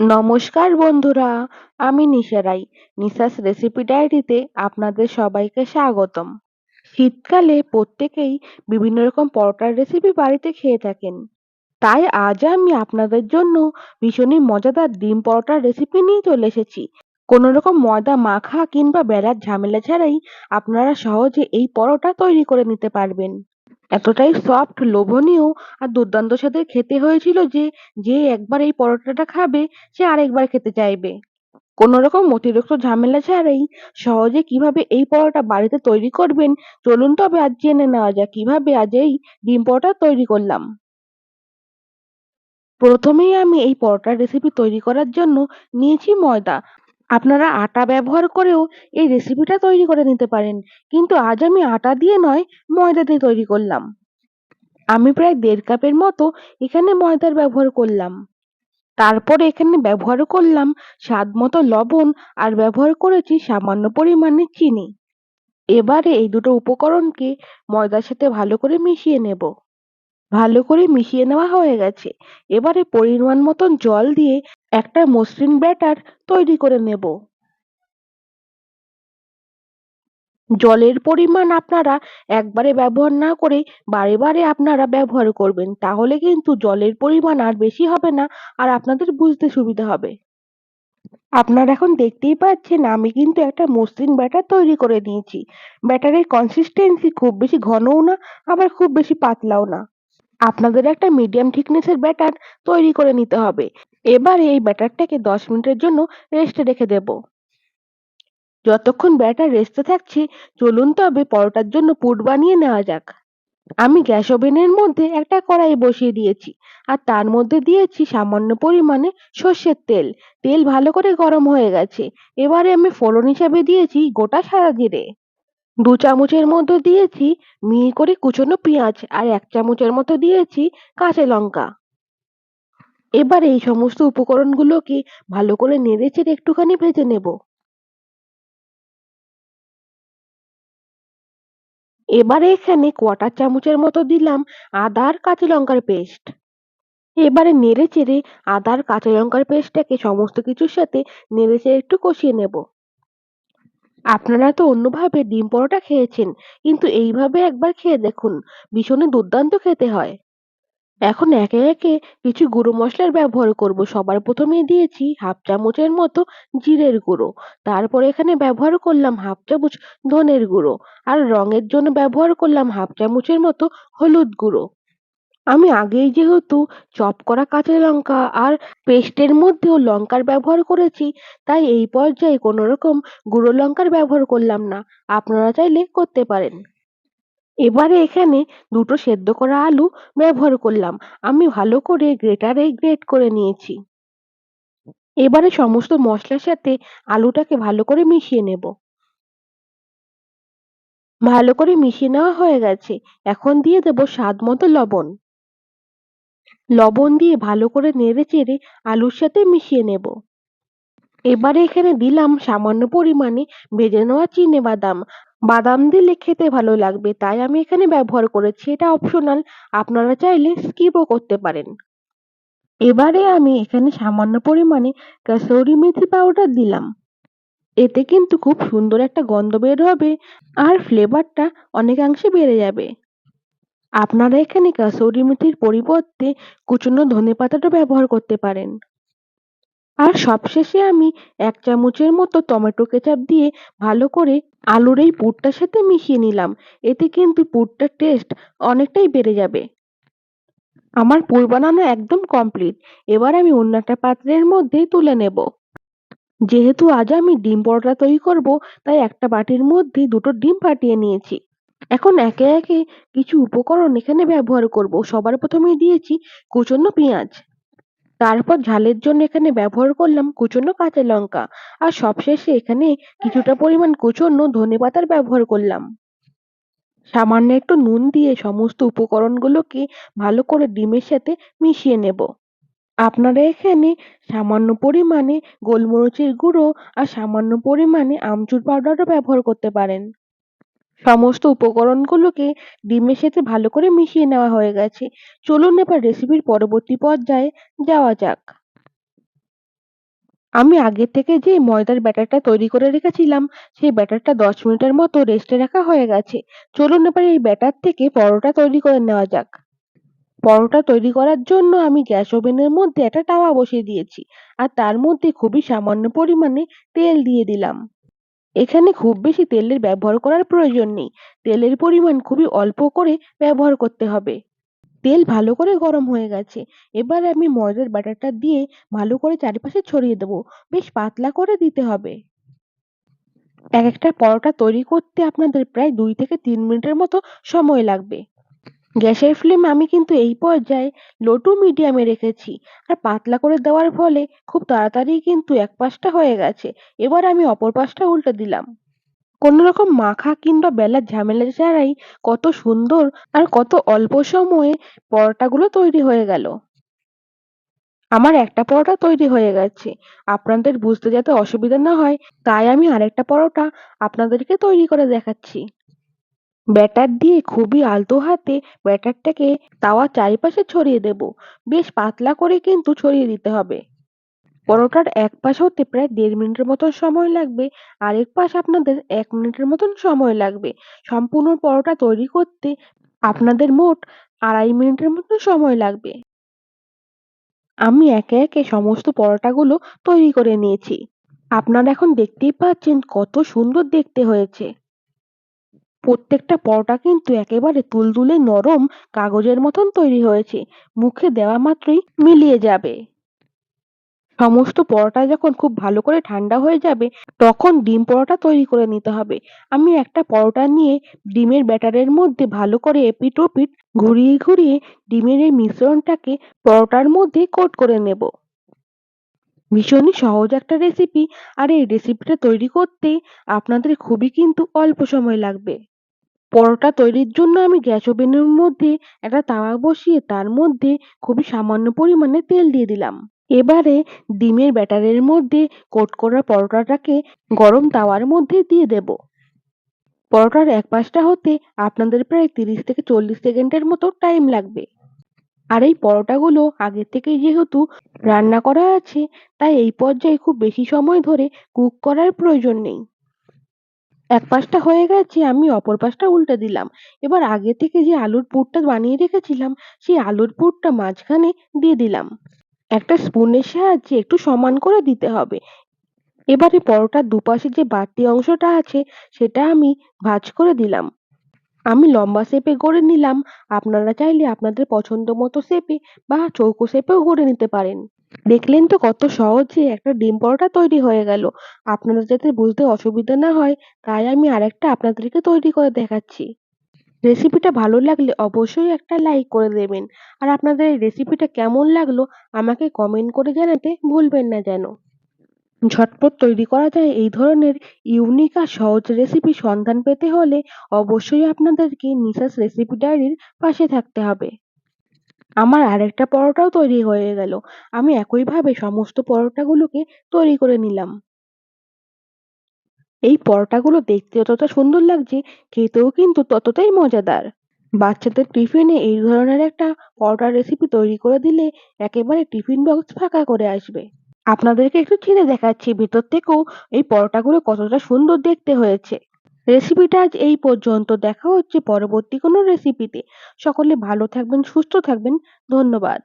নমস্কার বন্ধুরা, আমি নিশা রাই। নিশাস রেসিপি ডায়েরিতে আপনাদের সবাইকে স্বাগতম। শীতকালে প্রত্যেকেই বিভিন্ন রকম পরোটার রেসিপি বাড়িতে খেয়ে থাকেন। তাই আজ আমি আপনাদের জন্য ভীষণই মজাদার ডিম পরোটার রেসিপি নিয়ে চলে এসেছি। কোনো রকম ময়দা মাখা কিংবা বেলার ঝামেলা ছাড়াই আপনারা সহজে এই পরোটা তৈরি করে নিতে পারবেন। এতটাই সফট, লোভনীয় আর দুর্দান্ত স্বাদে খেতে হয়েছিল যে যে একবার এই পরোটাটা খাবে সে আরেকবার খেতে চাইবে। কোনো রকম অতিরিক্ত ঝামেলা ছাড়াই সহজে কিভাবে এই পরোটা বাড়িতে তৈরি করবেন, চলুন তবে আজ জেনে নেওয়া যাক কিভাবে আজ এই ডিম পরোটা তৈরি করলাম। প্রথমেই আমি এই পরোটার রেসিপি তৈরি করার জন্য নিয়েছি ময়দা। আপনারা আটা ব্যবহার করেও এই রেসিপিটা তৈরি করে নিতে পারেন, কিন্তু আজ আমি আটা দিয়ে নয়, ময়দা দিয়ে তৈরি করলাম। আমি প্রায় ১.৫ কাপের মতো এখানে ময়দার ব্যবহার করলাম। তারপরে এখানে ব্যবহার করলাম স্বাদমতো লবণ আর ব্যবহার করেছি সামান্য পরিমাণে চিনি। এবারে এই দুটো উপকরণকে ময়দার সাথে ভালো করে মিশিয়ে নেব। ভালো করে মিশিয়ে নেওয়া হয়ে গেছে। এবারে পরিমাণ মতন জল দিয়ে একটা মসৃণ ব্যাটার তৈরি করে নেব। জলের পরিমাণ আপনারা একবারে ব্যবহার না করে বারে বারে আপনারা ব্যবহার করবেন, তাহলে কিন্তু জলের পরিমাণ আর বেশি হবে না, আর আপনাদের বুঝতে সুবিধা হবে। আপনারা এখন দেখতেই পাচ্ছেন আমি কিন্তু একটা মসৃণ ব্যাটার তৈরি করে নিয়েছি। ব্যাটারের কনসিস্টেন্সি খুব বেশি ঘনও না, আবার খুব বেশি পাতলাও না। আপনাদের একটা মিডিয়াম থিকনেসের ব্যাটার তৈরি করে নিতে হবে। এবারে এই ব্যাটারটাকে ১০ মিনিটের জন্য রেস্টে রেখে দেব। যতক্ষণ ব্যাটার রেস্টে থাকছে, চলুন তবে পরোটার জন্য পুর বানিয়ে নেওয়া যাক। আমি গ্যাস ওভেনের মধ্যে একটা কড়াই বসিয়ে দিয়েছি, আর তার মধ্যে দিয়েছি সামান্য পরিমাণে সর্ষের তেল। তেল ভালো করে গরম হয়ে গেছে। এবারে আমি ফোড়ন হিসাবে দিয়েছি গোটা সাদা জিরে। ২ চামচের মতো দিয়েছি মিহি করে কুচনো পেঁয়াজ, আর ১ চামচের মতো দিয়েছি কাঁচা লঙ্কা। এবার এই সমস্ত উপকরণগুলোকে ভালো করে নেড়েচেড়ে একটুখানি ভেজে নেব। এবারে এখানে ১/৪ চামচের মতো দিলাম আদা আর কাঁচা লঙ্কার পেস্ট। এবারে নেড়েচেড়ে আদা আর কাঁচা লঙ্কার পেস্টটাকে সমস্ত কিছুর সাথে নেড়েচেড়ে একটু কষিয়ে নেব। আপনারা তো অন্যভাবে ডিম পরোটা খেয়েছেন, কিন্তু এইভাবে একবার খেয়ে দেখুন, ভীষণই দুর্দান্ত খেতে হয়। এখন একে একে কিছু গুঁড়ো মশলার ব্যবহার করব। সবার প্রথমেই দিয়েছি ১/২ চামচের মতো জিরের গুঁড়ো। তারপরে এখানে ব্যবহার করলাম ১/২ চামচ ধনের গুঁড়ো, আর রঙের জন্য ব্যবহার করলাম ১/২ চামচের মতো হলুদ গুঁড়ো। আমি আগেই যেহেতু চপ করা কাঁচা লঙ্কা আর পেস্টের মধ্যেও লঙ্কার ব্যবহার করেছি, তাই এই পর্যায়ে কোনো রকম গুঁড়ো লঙ্কার ব্যবহার করলাম না। আপনারা চাইলে করতে পারেন। এবারে এখানে দুটো সেদ্ধ করা আলু ব্যবহার করলাম। আমি ভালো করে গ্রেটারে গ্রেট করে নিয়েছি। এবারে সমস্ত মশলার সাথে আলুটাকে ভালো করে মিশিয়ে নেব। ভালো করে মিশিয়ে নেওয়া হয়ে গেছে। এখন দিয়ে দেব স্বাদ মতো লবণ। লবণ দিয়ে ভালো করে নেড়েচেড়ে আলুর সাথে মিশিয়ে নেব। এবারে এখানে দিলাম সামান্য পরিমাণে ভেজে নেওয়া চিনেবাদাম। বাদাম দিলে খেতে ভালো লাগবে, তাই আমি এখানে ব্যবহার করেছি। এটা অপশনাল, আপনারা চাইলে স্কিপও করতে পারেন। এবারে আমি এখানে সামান্য পরিমাণে কাসুরি মেথি পাউডার দিলাম। এতে কিন্তু খুব সুন্দর একটা গন্ধ বের হবে, আর ফ্লেভারটা অনেকাংশে বেড়ে যাবে। আপনারা এখানে কাসুরি মেথির পরিবর্তে কুচনো ধনেপাতাটা ব্যবহার করতে পারেন। আর সবশেষে আমি ১ চামচের মতো টমেটো কেচাপ দিয়ে ভালো করে আলুর এই পুরটার সাথে মিশিয়ে নিলাম। এতে কিন্তু পুরটার টেস্ট অনেকটাই বেড়ে যাবে। আমার পুর বানানো একদম কমপ্লিট। এবার আমি অন্য একটা পাত্রের মধ্যে তুলে নেব। যেহেতু আজ আমি ডিম পরোটা তৈরি করব, তাই একটা বাটির মধ্যে দুটো ডিম ফাটিয়ে নিয়েছি। এখন একে একে কিছু উপকরণ এখানে ব্যবহার করব। সবার প্রথমেই দিয়েছি কুচনো পেঁয়াজ। তারপর ঝালের জন্য এখানে ব্যবহার করলাম কুচনো কাঁচা লঙ্কা, আর সবশেষে এখানে কিছুটা পরিমাণ কুচনো ধনেপাতার ব্যবহার করলাম। সামান্য একটু নুন দিয়ে সমস্ত উপকরণগুলোকে ভালো করে ডিমের সাথে মিশিয়ে নেব। আপনারা এখানে সামান্য পরিমাণে গোলমরিচের গুঁড়ো আর সামান্য পরিমাণে আমচুর পাউডারও ব্যবহার করতে পারেন। সমস্ত উপকরণগুলোকে ডিমের সাথে ভালো করে মিশিয়ে নেওয়া হয়ে গেছে। চলুন এবার রেসিপির পরবর্তী পর্যায়ে যাওয়া যাক। আমি আগে থেকে যে ময়দার ব্যাটারটা তৈরি করে রেখেছিলাম, সেই ব্যাটারটা ১০ মিনিটের মতো রেস্টে রাখা হয়ে গেছে। চলুন এবার এই ব্যাটার থেকে পরোটা তৈরি করে নেওয়া যাক। পরোটা তৈরি করার জন্য আমি গ্যাস ওভেনের মধ্যে একটা তাওয়া বসিয়ে দিয়েছি। আর তার মধ্যে খুবই সামান্য পরিমাণে তেল দিয়ে দিলাম। এখানে খুব বেশি তেলের ব্যবহার করার প্রয়োজন নেই। তেলের পরিমাণ খুবই অল্প করে ব্যবহার করতে হবে। তেল ভালো করে গরম হয়ে গেছে। এবার আমি ময়দার ব্যাটারটা দিয়ে ভালো করে চারিপাশে ছড়িয়ে দেবো। বেশ পাতলা করে দিতে হবে। একটা পরোটা তৈরি করতে আপনাদের প্রায় ২ থেকে ৩ মিনিটের মতো সময় লাগবে। গ্যাসের ফ্লেম আমি কিন্তু এই পর্যায়ে লো টু মিডিয়ামে রেখেছি। আর পাতলা করে দেওয়ার ফলে খুব তাড়াতাড়ি কিন্তু এক পাশটা হয়ে গেছে। এবার আমি অপর পাশটা উল্টে দিলাম। কোনো রকম মাখা কিংবা বেলার ঝামেলা ছাড়াই কত সুন্দর আর কত অল্প সময়ে পরোটাগুলো তৈরি হয়ে গেল। আমার একটা পরোটা তৈরি হয়ে গেছে। আপনাদের বুঝতে যাতে অসুবিধা না হয়, তাই আমি আরেকটা পরোটা আপনাদেরকে তৈরি করে দেখাচ্ছি। ব্যাটার দিয়ে খুবই আলতো হাতে ব্যাটারটাকে তাওয়ার চারিপাশে ছড়িয়ে দেব। বেশ পাতলা করে কিন্তু ছড়িয়ে দিতে হবে। পরোটার এক পাশ হতে প্রায় ১.৫ মিনিটের মতো সময় লাগবে, আরেক পাশ আপনাদের ১ মিনিটের মতন সময় লাগবে। সম্পূর্ণ পরোটা তৈরি করতে আপনাদের মোট ২.৫ মিনিটের মতো সময় লাগবে। আমি একে একে সমস্ত পরোটাগুলো তৈরি করে নিয়েছি। আপনারা এখন দেখতেই পাচ্ছেন কত সুন্দর দেখতে হয়েছে। প্রত্যেকটা পরোটা কিন্তু একেবারে তুলতুলে নরম কাগজের মতন তৈরি হয়েছে। মুখে দেওয়া মাত্রই মিলিয়ে যাবে। সমস্ত পরোটা যখন খুব ভালো করে ঠান্ডা হয়ে যাবে, তখন ডিম পরোটা তৈরি করে নিতে হবে। আমি একটা পরোটা নিয়ে ডিমের ব্যাটারের মধ্যে ভালো করে এপিঠ ওপিঠ ঘুরিয়ে ঘুরিয়ে ডিমের এই মিশ্রণটাকে পরোটার মধ্যে কোট করে নেব। ভীষণই সহজ একটা রেসিপি, আর এই রেসিপিটা তৈরি করতে আপনাদের খুবই কিন্তু অল্প সময় লাগবে। পরোটা তৈরির জন্য আমি গ্যাস ওভেনের মধ্যে একটা তাওয়া বসিয়ে তার মধ্যে খুবই সামান্য পরিমাণে তেল দিয়ে দিলাম। এবারে ডিমের ব্যাটারের মধ্যে কোট করা পরোটাটাকে গরম তাওয়ার মধ্যে দিয়ে দেব। পরোটার এক পাশটা হতে আপনাদের প্রায় ৩০ থেকে ৪০ সেকেন্ডের মতো টাইম লাগবে। আর এই পরোটাগুলো আগে থেকেই যেহেতু রান্না করা আছে, তাই এই পর্যায়ে খুব বেশি সময় ধরে কুক করার প্রয়োজন নেই। এক পাশটা হয়ে গেছে, আমি অপর পাশটা উল্টে দিলাম। এবার আগে থেকে যে আলুর পুরটা বানিয়ে রেখেছিলাম, সেই আলুর পুরটা মাঝখানে দিয়ে দিলাম। একটা স্পুনের সাহায্যে একটু সমান করে দিতে হবে। এবারে পরোটার দুপাশে যে বাড়তি অংশটা আছে, সেটা আমি ভাঁজ করে দিলাম। আমি লম্বা শেপে গড়ে নিলাম। আপনারা চাইলে আপনাদের পছন্দ মতো শেপে বা চৌকো শেপেও গড়ে নিতে পারেন। দেখলেন তো কত সহজে একটা ডিম পরোটা তৈরি হয়ে গেল। আপনাদের যাতে বুঝতে অসুবিধা না হয়, তাই আমি আরেকটা আপনাদেরকে তৈরি করে দেখাচ্ছি। রেসিপিটা ভালো লাগলে অবশ্যই একটা লাইক করে দেবেন। আর আপনাদের এই রেসিপিটা কেমন লাগলো আমাকে কমেন্ট করে জানাতে ভুলবেন না যেন। ঝটপট তৈরি করা যায় এই ধরনের ইউনিক আর সহজ রেসিপি সন্ধান পেতে হলে অবশ্যই আপনাদেরকে নিশাস রেসিপি ডায়েরির পাশে থাকতে হবে। আমার আরেকটা পরোটাও তৈরি হয়ে গেল। আমি একইভাবে সমস্ত পরোটাগুলোকে তৈরি করে নিলাম। এই পরোটাগুলো দেখতে যতটা সুন্দর লাগছে, খেতেও কিন্তু ততটাই মজাদার। বাচ্চাদের টিফিনে এই ধরনের একটা পরোটার রেসিপি তৈরি করে দিলে একেবারে টিফিন বক্স ফাঁকা করে আসবে। আপনাদেরকে একটু ছিঁড়ে দেখাচ্ছি ভেতর থেকেও এই পরোটাগুলো কতটা সুন্দর দেখতে হয়েছে। রেসিপিটা আজ এই পর্যন্ত। দেখা হচ্ছে পরবর্তী কোনো রেসিপিতে। সকলে ভালো থাকবেন, সুস্থ থাকবেন। ধন্যবাদ।